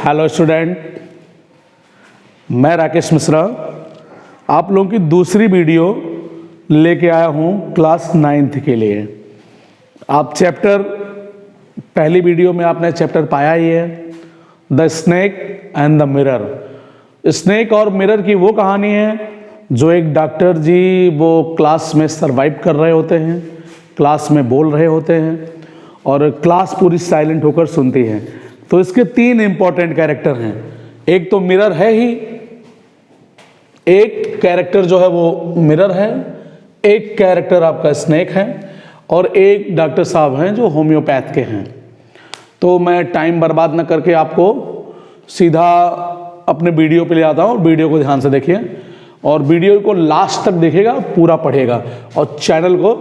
Hello student, मैं राकेश मिश्रा आप लोगों की दूसरी वीडियो लेके आया हूँ क्लास 9th के लिए। आप चैप्टर पहली वीडियो में आपने चैप्टर पाया ही है, the snake and the mirror. Snake और मिरर की वो कहानी है जो एक डॉक्टर जी वो क्लास में सरवाइव कर रहे होते हैं, क्लास में बोल रहे होते हैं और क्लास पूरी साइलेंट होकर सुनती है। तो इसके 3 इंपॉर्टेंट कैरेक्टर हैं। एक तो मिरर है ही, एक कैरेक्टर जो है वो मिरर है, एक कैरेक्टर आपका स्नेक है और एक डॉक्टर साहब हैं जो होम्योपैथ के हैं। तो मैं टाइम बर्बाद न करके आपको सीधा अपने वीडियो पे ले आता हूँ। वीडियो को ध्यान से देखिए और वीडियो को लास्ट तक देखिएगा, पूरा पढ़िएगा और चैनल को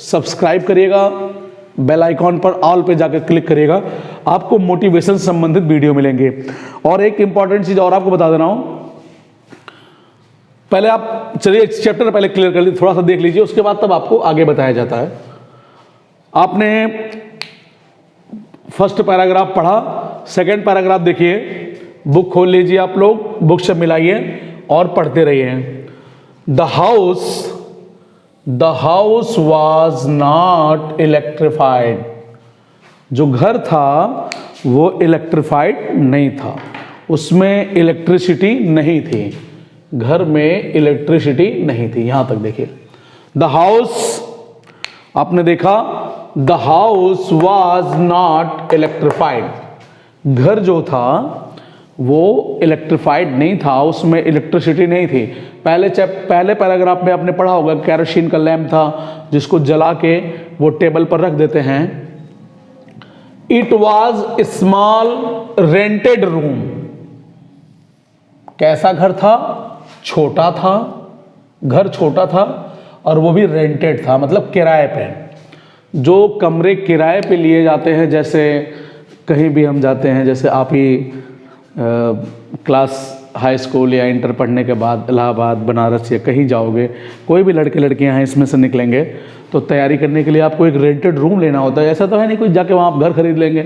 सब्सक्राइब करिएगा, बेल आइकॉन पर ऑल पे जाकर क्लिक करिएगा। आपको मोटिवेशन संबंधित वीडियो मिलेंगे। और एक इंपॉर्टेंट चीज़ और आपको बता दे रहा हूँ, पहले आप चलिए चैप्टर पहले क्लियर कर लीजिए, थोड़ा सा देख लीजिए, उसके बाद तब आपको आगे बताया जाता है। आपने फर्स्ट पैराग्राफ पढ़ा, सेकंड पैराग्राफ देखिए, बुक खोल लीजिए, आप लोग बुक से मिलाइए और पढ़ते रहिए। The house was not electrified. जो घर था वो इलेक्ट्रिफाइड नहीं था, उसमें इलेक्ट्रिसिटी नहीं थी, घर में इलेक्ट्रिसिटी नहीं थी। यहां तक देखिए, द हाउस आपने देखा, the house was not electrified. घर जो था वो इलेक्ट्रिफाइड नहीं था, उसमें इलेक्ट्रिसिटी नहीं थी। पहले पैराग्राफ में आपने पढ़ा होगा, कैरोसिन का लैंप था जिसको जला के वो टेबल पर रख देते हैं। It was small rented room. कैसा घर था? छोटा था, घर छोटा था और वो भी रेंटेड था, मतलब किराए पे। जो कमरे किराए पे लिए जाते हैं, जैसे कहीं भी हम जाते हैं, जैसे आप ही क्लास हाई स्कूल या इंटर पढ़ने के बाद इलाहाबाद, बनारस या कहीं जाओगे, कोई भी लड़के लड़कियां हैं इसमें से निकलेंगे तो तैयारी करने के लिए आपको एक रेंटेड रूम लेना होता है। ऐसा तो है नहीं कोई जाके वहाँ आप घर खरीद लेंगे,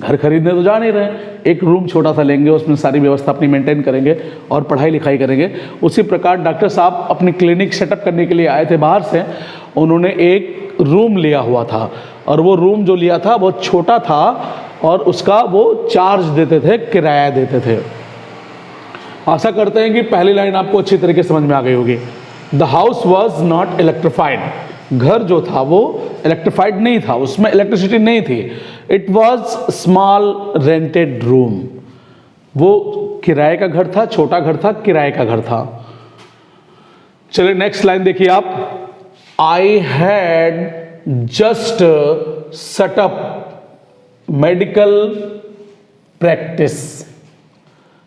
घर खरीदने तो जा नहीं रहे, एक रूम छोटा सा लेंगे, उसमें सारी व्यवस्था अपनी मेंटेन करेंगे और पढ़ाई लिखाई करेंगे। उसी प्रकार डॉक्टर साहब अपनी क्लिनिक सेटअप करने के लिए आए थे बाहर से, उन्होंने एक रूम लिया हुआ था और वो रूम जो लिया था वो छोटा था और उसका वो चार्ज देते थे, किराया देते थे। आशा करते हैं कि पहली लाइन आपको अच्छी तरीके से समझ में आ गई होगी। The house was not electrified. घर जो था वो इलेक्ट्रिफाइड नहीं था, उसमें इलेक्ट्रिसिटी नहीं थी। It was small rented room. वो किराए का घर था, छोटा घर था, किराए का घर था। चलिए नेक्स्ट लाइन देखिए आप। I had just setup medical practice.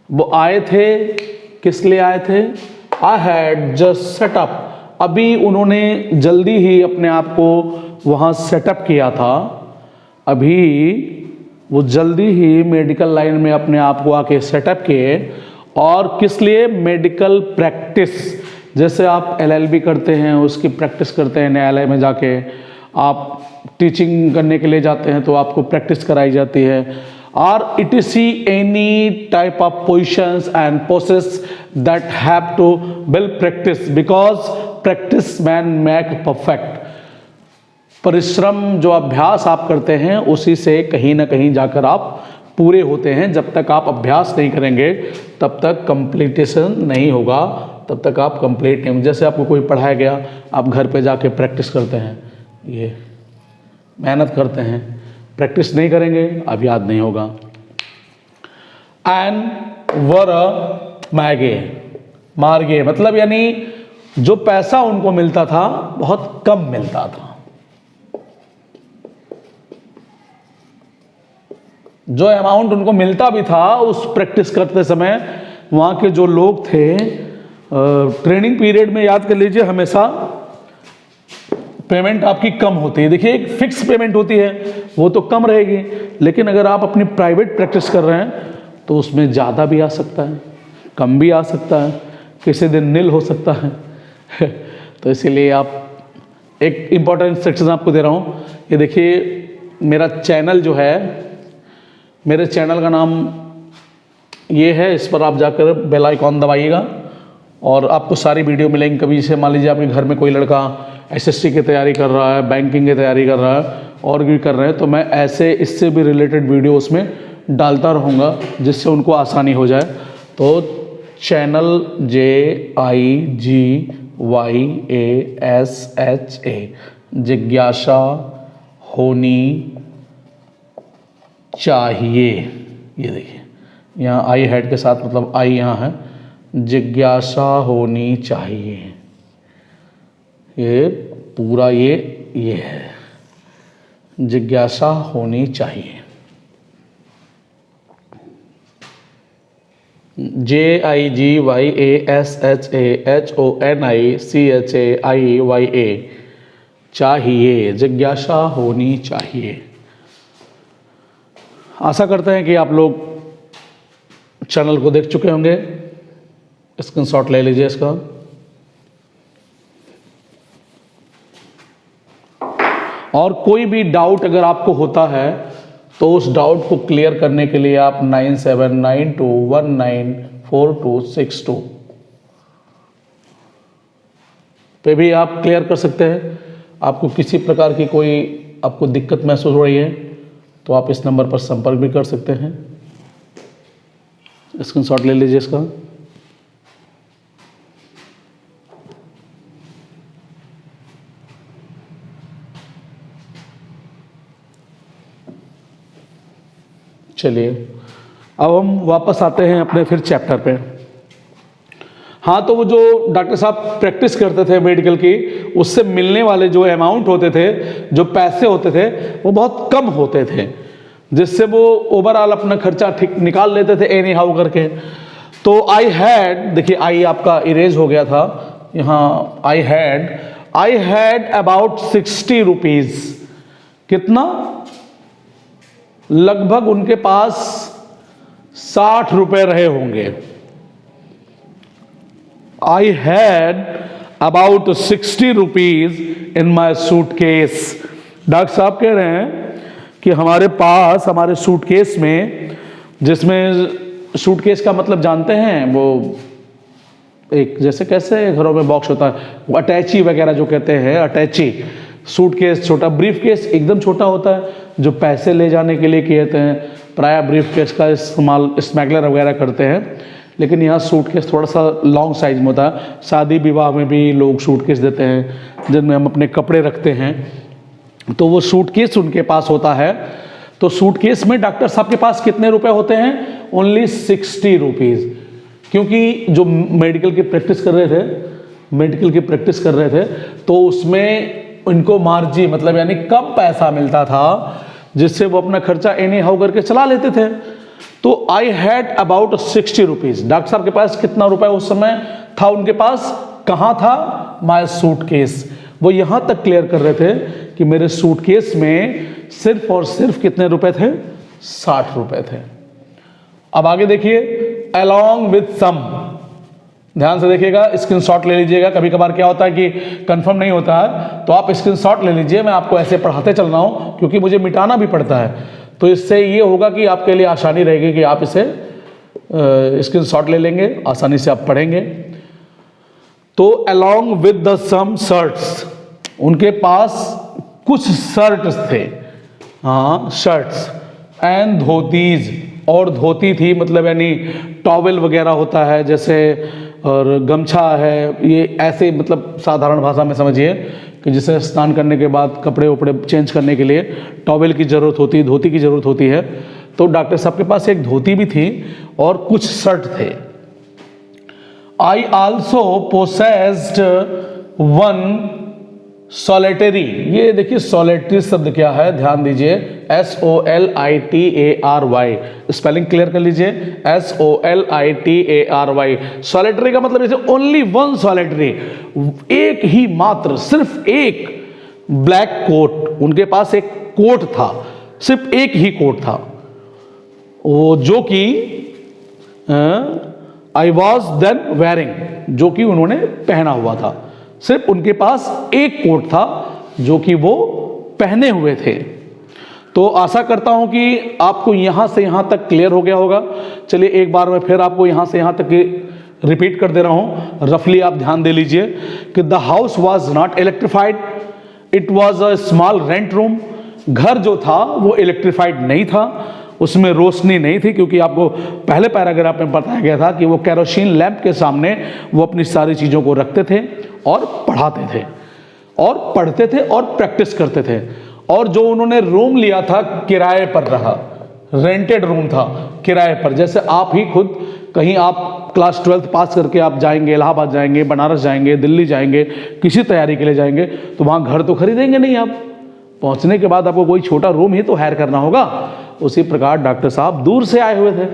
वो आए थे, किस लिए आए थे? I had just setup. अभी उन्होंने जल्दी ही अपने आप को वहाँ सेटअप किया था, अभी वो जल्दी ही मेडिकल लाइन में अपने आप को आके सेटअप किए। और किस लिए? Medical practice. जैसे आप LLB करते हैं, उसकी प्रैक्टिस करते हैं न्यायालय में जाके, आप टीचिंग करने के लिए जाते हैं तो आपको प्रैक्टिस कराई जाती है। और etc any type of positions and poses that have to build practice because practice man make perfect। परिश्रम जो अभ्यास आप करते हैं उसी से कहीं ना कहीं जाकर आप पूरे होते हैं। जब तक आप अभ्यास नहीं करेंगे तब तक कंप्लीटेशन नहीं होगा, तब तक आप कंप्लीट नहीं। जैसे आपको कोई पढ़ाया गया, आप घर पे जाके प्रैक्टिस करते हैं, ये मेहनत करते हैं, प्रैक्टिस नहीं करेंगे अब याद नहीं होगा। एंड वर मार्गे मतलब यानी जो पैसा उनको मिलता था बहुत कम मिलता था। जो अमाउंट उनको मिलता भी था उस प्रैक्टिस करते समय, वहाँ के जो लोग थे, ट्रेनिंग पीरियड में याद कर लीजिए हमेशा पेमेंट आपकी कम होती है। देखिए एक फिक्स पेमेंट होती है, वो तो कम रहेगी, लेकिन अगर आप अपनी प्राइवेट प्रैक्टिस कर रहे हैं तो उसमें ज़्यादा भी आ सकता है, कम भी आ सकता है, किसी दिन नील हो सकता है। तो इसीलिए आप एक इम्पॉर्टेंट सेक्शन आपको दे रहा हूँ। ये देखिए मेरा चैनल जो है, मेरे चैनल का नाम ये है, इस पर आप जाकर बेल आइकॉन दबाइएगा और आपको सारी वीडियो मिलेंगी। कभी जैसे मान लीजिए आपके घर में कोई लड़का एसएससी की तैयारी कर रहा है, बैंकिंग की तैयारी कर रहा है और भी कर रहे हैं, तो मैं ऐसे इससे भी रिलेटेड वीडियो उसमें डालता रहूँगा जिससे उनको आसानी हो जाए। तो चैनल JIGYASHA जिज्ञासा होनी चाहिए। ये देखिए यहाँ आई हेड के साथ, मतलब आई यहाँ है, जिज्ञासा होनी चाहिए। ये पूरा ये है, जिज्ञासा होनी चाहिए। JIGYASHAHONICHAIYA चाहिए, जिज्ञासा होनी चाहिए। आशा करते हैं कि आप लोग चैनल को देख चुके होंगे। स्क्रीनशॉट ले लीजिए इसका। और कोई भी डाउट अगर आपको होता है तो उस डाउट को क्लियर करने के लिए आप 9792194262 पे भी आप क्लियर कर सकते हैं। आपको किसी प्रकार की कोई आपको दिक्कत महसूस हो रही है तो आप इस नंबर पर संपर्क भी कर सकते हैं। स्क्रीनशॉट ले लीजिए इसका। चलिए अब हम वापस आते हैं अपने फिर चैप्टर पे। हाँ, तो वो जो डॉक्टर साहब प्रैक्टिस करते थे मेडिकल की, उससे मिलने वाले जो अमाउंट होते थे, जो पैसे होते थे, वो बहुत कम होते थे, जिससे वो ओवरऑल अपना खर्चा ठीक निकाल लेते थे एनी हाउ करके। तो आई हैड, देखिए आई आपका इरेज हो गया था यहाँ। I had about 60 rupees. कितना? लगभग उनके पास 60 रुपए रहे होंगे। I had about 60 rupees in my suitcase. Doctor साहब कह रहे हैं कि हमारे पास, हमारे सूटकेस में, जिसमें सूटकेस का मतलब जानते हैं, वो एक जैसे कैसे घरों में बॉक्स होता है, वो अटैची वगैरह जो कहते हैं, अटैची। सूटकेस छोटा, ब्रीफ केस एकदम छोटा होता है जो पैसे ले जाने के लिए किए जाते हैं। प्राय ब्रीफ केस का इस्तेमाल स्मगलर वगैरह करते हैं, लेकिन यहाँ सूटकेस थोड़ा सा लॉन्ग साइज में होता है। शादी विवाह में भी लोग सूटकेस देते हैं जिनमें हम अपने कपड़े रखते हैं, तो वो सूटकेस उनके पास होता है। तो सूटकेस में डॉक्टर साहब के पास कितने रुपए होते हैं? Only 60 rupees. क्योंकि जो मेडिकल की प्रैक्टिस कर रहे थे तो उसमें उनको मार्जिन, मतलब यानी कम पैसा मिलता था, जिससे वो अपना खर्चा एनी हाउ करके चला लेते थे। तो I had about 60 rupees. Doctor साहब के पास कितना रुपए उस समय था उनके पास? कहाँ था? My suitcase. वो यहाँ तक क्लियर कर रहे थे कि मेरे सूटकेस में सिर्फ और सिर्फ कितने रुपए थे? 60 रुपए थे। अब आगे देखिए, along with some, ध्यान से देखिएगा, स्क्रीनशॉट ले लीजिएगा। कभी कभार क्या होता है कि कंफर्म नहीं होता है, तो आप स्क्रीनशॉट ले लीजिए। मैं आपको ऐसे पढ़ाते चल रहा हूँ क्योंकि मुझे मिटाना भी पड़ता है, तो इससे ये होगा कि आपके लिए आसानी रहेगी कि आप इसे स्क्रीनशॉट ले लेंगे, आसानी से आप पढ़ेंगे। तो along with the some shirts, उनके पास कुछ शर्ट्स थे, हाँ शर्ट्स, एंड धोतीज, और धोती थी, मतलब यानी टॉवेल वगैरह होता है जैसे, और गमछा है, ये ऐसे मतलब साधारण भाषा में समझिए कि जिसे स्नान करने के बाद कपड़े उपड़े चेंज करने के लिए टॉवेल की ज़रूरत होती है, धोती की ज़रूरत होती है। तो डॉक्टर साहब के पास एक धोती भी थी और कुछ शर्ट थे। I also possessed one solitary. ये देखिए सॉलिटरी शब्द क्या है, ध्यान दीजिए, SOLITARY, स्पेलिंग क्लियर कर लीजिए, SOLITARY। सॉलिटरी का मतलब जैसे ओनली वन सॉलिटरी, एक ही मात्र, सिर्फ एक ब्लैक कोट। उनके पास एक कोट था, सिर्फ एक ही कोट था, वो जो कि आई वॉज देन वेयरिंग, जो कि उन्होंने पहना हुआ था। सिर्फ उनके पास एक कोट था जो कि वो पहने हुए थे। तो आशा करता हूं कि आपको यहां से यहां तक क्लियर हो गया होगा। चलिए एक बार मैं फिर आपको यहां से यहां तक रिपीट कर दे रहा हूं, रफली आप ध्यान दे लीजिए कि the house was not electrified, it was a small rent room. घर जो था वो इलेक्ट्रिफाइड नहीं था, उसमें रोशनी नहीं थी, क्योंकि आपको पहले पैराग्राफ में बताया गया था कि वो केरोसिन लैंप के सामने वो अपनी सारी चीज़ों को रखते थे और पढ़ाते थे और पढ़ते थे और प्रैक्टिस करते थे। और जो उन्होंने रूम लिया था किराए पर रहा, रेंटेड रूम था किराए पर। जैसे आप ही खुद कहीं आप क्लास 12th पास करके आप जाएंगे, इलाहाबाद जाएंगे, बनारस जाएंगे, दिल्ली जाएंगे, किसी तैयारी के लिए जाएंगे, तो वहाँ घर तो खरीदेंगे नहीं आप। पहुँचने के बाद आपको कोई छोटा रूम ही तो हायर करना होगा। उसी प्रकार डॉक्टर साहब दूर से आए हुए थे,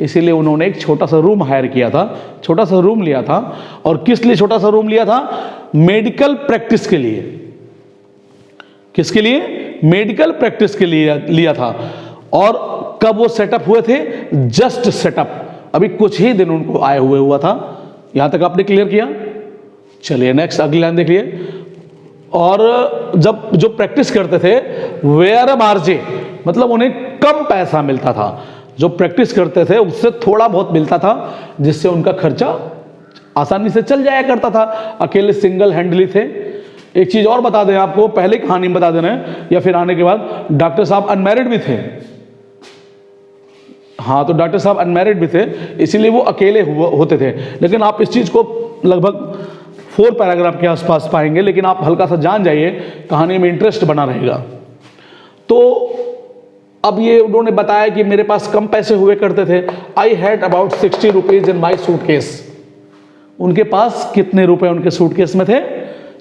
इसीलिए उन्होंने एक छोटा सा रूम हायर किया था, छोटा सा रूम लिया था। और किस लिए छोटा सा रूम लिया था? मेडिकल प्रैक्टिस के लिए। किसके लिए? मेडिकल प्रैक्टिस के लिए लिया था। और कब वो सेटअप हुए थे? जस्ट सेटअप, अभी कुछ ही दिन उनको आए हुआ था। यहां तक आपने क्लियर किया? चलिए नेक्स्ट अगली लाइन देखिए। और जब जो प्रैक्टिस करते थे, वेयर मार्जे, मतलब उन्हें कम पैसा मिलता था। जो प्रैक्टिस करते थे उससे थोड़ा बहुत मिलता था, जिससे उनका खर्चा आसानी से चल जाया करता था। अकेले सिंगल हैंडली थे। एक चीज और बता दें आपको, पहले कहानी में बता देना है या फिर आने के बाद, डॉक्टर साहब अनमैरिड भी थे। हाँ, तो डॉक्टर साहब अनमैरिड भी थे, इसीलिए वो अकेले होते थे। लेकिन आप इस चीज को लगभग 4 पैराग्राफ के आसपास पाएंगे, लेकिन आप हल्का सा जान जाइए, कहानी में इंटरेस्ट बना रहेगा। तो अब ये उन्होंने बताया कि मेरे पास कम पैसे हुए करते थे। I had about 60 rupees in my suitcase. उनके पास कितने रुपए उनके सूटकेस में थे?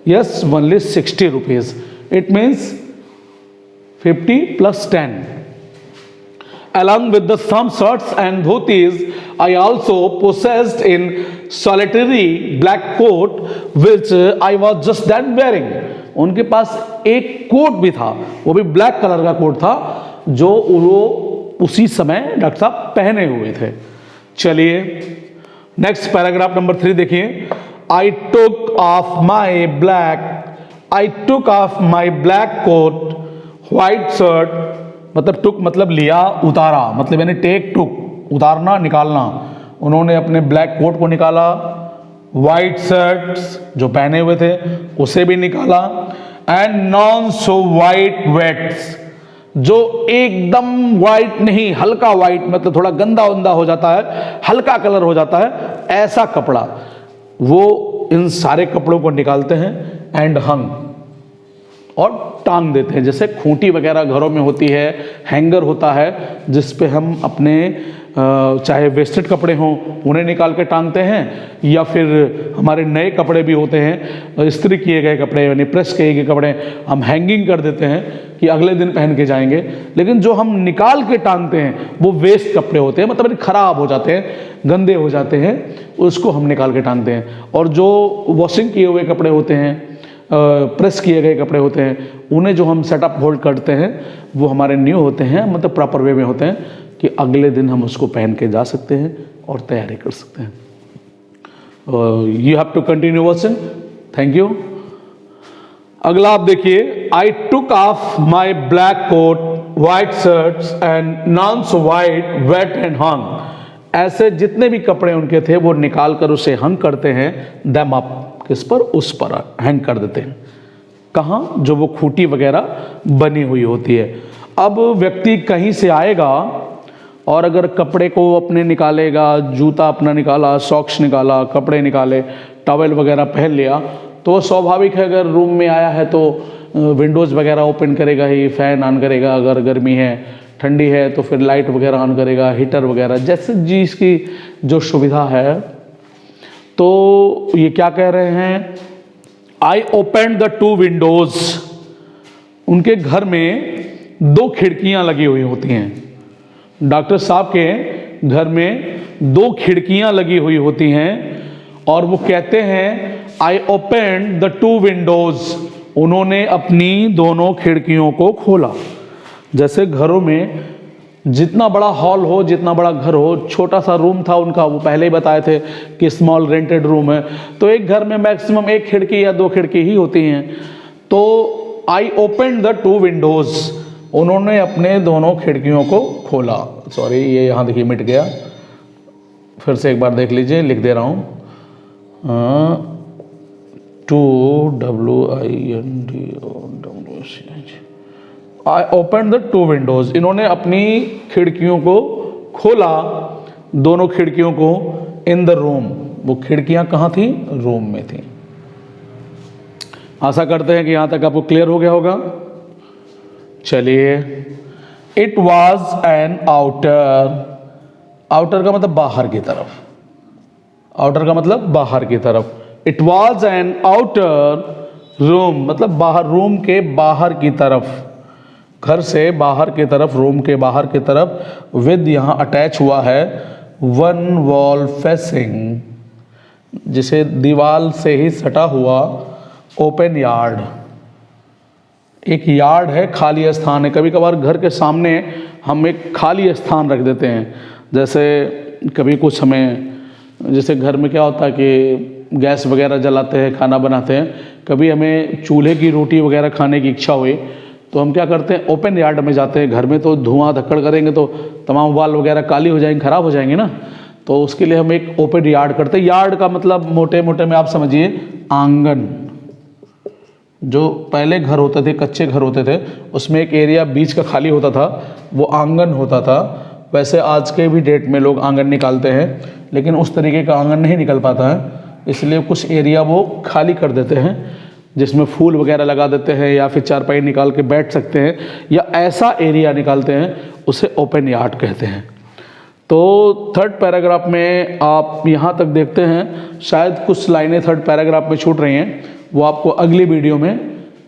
Yes, only 60 rupees. It means 50 + 10। Along with the some shirts and dhotis, I also possessed in solitary black coat which I was just then wearing. उनके पास एक coat भी था, वो भी ब्लैक कलर का कोट था, जो वो उसी समय डॉक्टर साहब पहने हुए थे। चलिए नेक्स्ट पैराग्राफ नंबर 3 देखिए। I took off my black coat, white shirt, मतलब टुक मतलब लिया, उतारा, मतलब यानी टेक टुक, उतारना, निकालना। उन्होंने अपने ब्लैक कोट को निकाला, वाइट शर्ट्स जो पहने हुए थे उसे भी निकाला, and non so white weights, जो एकदम वाइट नहीं, हल्का वाइट, मतलब थोड़ा गंदा उंदा हो जाता है, हल्का कलर हो जाता है, ऐसा कपड़ा। वो इन सारे कपड़ों को निकालते हैं एंड हंग, और टांग देते हैं। जैसे खूंटी वगैरह घरों में होती है, हैंगर होता है जिस पे हम अपने चाहे वेस्टेड कपड़े हों उन्हें निकाल के टांगते हैं, या फिर हमारे नए कपड़े भी होते हैं, इस्त्री किए गए कपड़े यानी प्रेस किए गए कपड़े हम हैंगिंग कर देते हैं कि अगले दिन पहन के जाएंगे। लेकिन जो हम निकाल के टांगते हैं वो वेस्ट कपड़े होते हैं, मतलब खराब हो जाते हैं, गंदे हो जाते हैं, उसको हम निकाल के टांगते हैं। और जो वॉशिंग किए हुए कपड़े होते हैं, प्रेस किए गए कपड़े होते हैं, उन्हें जो हम सेटअप होल्ड करते हैं वो हमारे न्यू होते हैं, मतलब प्रॉपर वे में होते हैं कि अगले दिन हम उसको पहन के जा सकते हैं और तैयारी कर सकते हैं। You have to continue watching. Thank you. अगला आप देखिए। I took off my black coat, white shirts and non so white wet and hung. ऐसे जितने भी कपड़े उनके थे वो निकाल कर उसे हंग करते हैं, दैम अप, किस पर? उस पर हैंग कर देते हैं। कहाँ? जो वो खूंटी वगैरह बनी हुई होती है। अब व्यक्ति कहीं से आएगा और अगर कपड़े को अपने निकालेगा, जूता अपना निकाला, सॉक्स निकाला, कपड़े निकाले, टॉवेल वगैरह पहन लिया, तो स्वाभाविक है अगर रूम में आया है तो विंडोज़ वगैरह ओपन करेगा ही, फैन ऑन करेगा, अगर गर्मी है, ठंडी है तो फिर लाइट वगैरह ऑन करेगा, हीटर वगैरह, जैसे जिसकी जो सुविधा है। तो ये क्या कह रहे हैं? I open the 2 Windows. उनके घर में 2 खिड़कियां लगी हुई होती हैं। डॉक्टर साहब के घर में 2 खिड़कियां लगी हुई होती हैं और वो कहते हैं आई ओपन द 2 विंडोज। उन्होंने अपनी दोनों खिड़कियों को खोला। जैसे घरों में जितना बड़ा हॉल हो, जितना बड़ा घर हो, छोटा सा रूम था उनका, वो पहले ही बताए थे कि स्मॉल रेंटेड रूम है, तो एक घर में मैक्सिमम 1 खिड़की या 2 खिड़की ही होती हैं। तो आई ओपन द 2 विंडोज, उन्होंने अपने दोनों खिड़कियों को खोला। सॉरी, ये यहाँ देखिए मिट गया, फिर से एक बार देख लीजिए, लिख दे रहा हूँ। 2 ओपन द 2 विंडोज। इन्होंने अपनी खिड़कियों को खोला, दोनों खिड़कियों को, इन द रूम। वो खिड़कियां कहाँ थी? रूम में थी। आशा करते हैं कि यहाँ तक आपको क्लियर हो गया होगा। चलिए, it was an outer. Outer का मतलब बाहर की तरफ, आउटर का मतलब बाहर की तरफ। It was an outer room मतलब बाहर, रूम के बाहर की तरफ, घर से बाहर की तरफ, रूम के बाहर की तरफ। विद यहाँ अटैच हुआ है 1 वॉल फेसिंग, जिसे दीवार से ही सटा हुआ ओपन यार्ड। एक यार्ड है, खाली स्थान है। कभी कभार घर के सामने हम एक खाली स्थान रख देते हैं, जैसे कभी कुछ हमें, जैसे घर में क्या होता है कि गैस वगैरह जलाते हैं, खाना बनाते हैं, कभी हमें चूल्हे की रोटी वगैरह खाने की इच्छा हुई तो हम क्या करते हैं, ओपन यार्ड में जाते हैं। घर में तो धुआं धक्कड़ करेंगे तो तमाम वाल वगैरह काली हो जाएंगी, ख़राब हो जाएंगे ना, तो उसके लिए हम एक ओपन यार्ड करते हैं। यार्ड का मतलब मोटे मोटे में आप समझिए आंगन। जो पहले घर होते थे, कच्चे घर होते थे, उसमें एक एरिया बीच का खाली होता था, वो आंगन होता था। वैसे आज के भी डेट में लोग आंगन निकालते हैं, लेकिन उस तरीके का आंगन नहीं निकल पाता है, इसलिए कुछ एरिया वो खाली कर देते हैं, जिसमें फूल वगैरह लगा देते हैं, या फिर चारपाई निकाल के बैठ सकते हैं, या ऐसा एरिया निकालते हैं, उसे ओपन यार्ड कहते हैं। तो 3rd पैराग्राफ में आप यहाँ तक देखते हैं, शायद कुछ लाइनें 3rd पैराग्राफ में छूट रही हैं, वो आपको अगली वीडियो में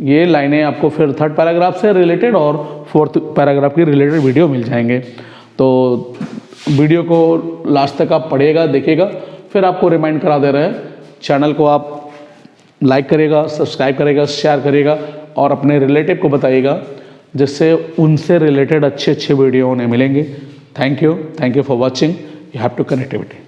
ये लाइनें आपको फिर 3rd पैराग्राफ से रिलेटेड और 4th पैराग्राफ की रिलेटेड वीडियो मिल जाएंगे। तो वीडियो को लास्ट तक आप पढ़िएगा, देखिएगा, फिर आपको रिमाइंड करा दे रहे हैं, चैनल को आप लाइक करिएगा, सब्सक्राइब करिएगा, शेयर करिएगा और अपने रिलेटिव को बताइएगा, जिससे उनसे रिलेटेड अच्छे वीडियो उन्हें मिलेंगे। Thank you for watching. You have to connectivity.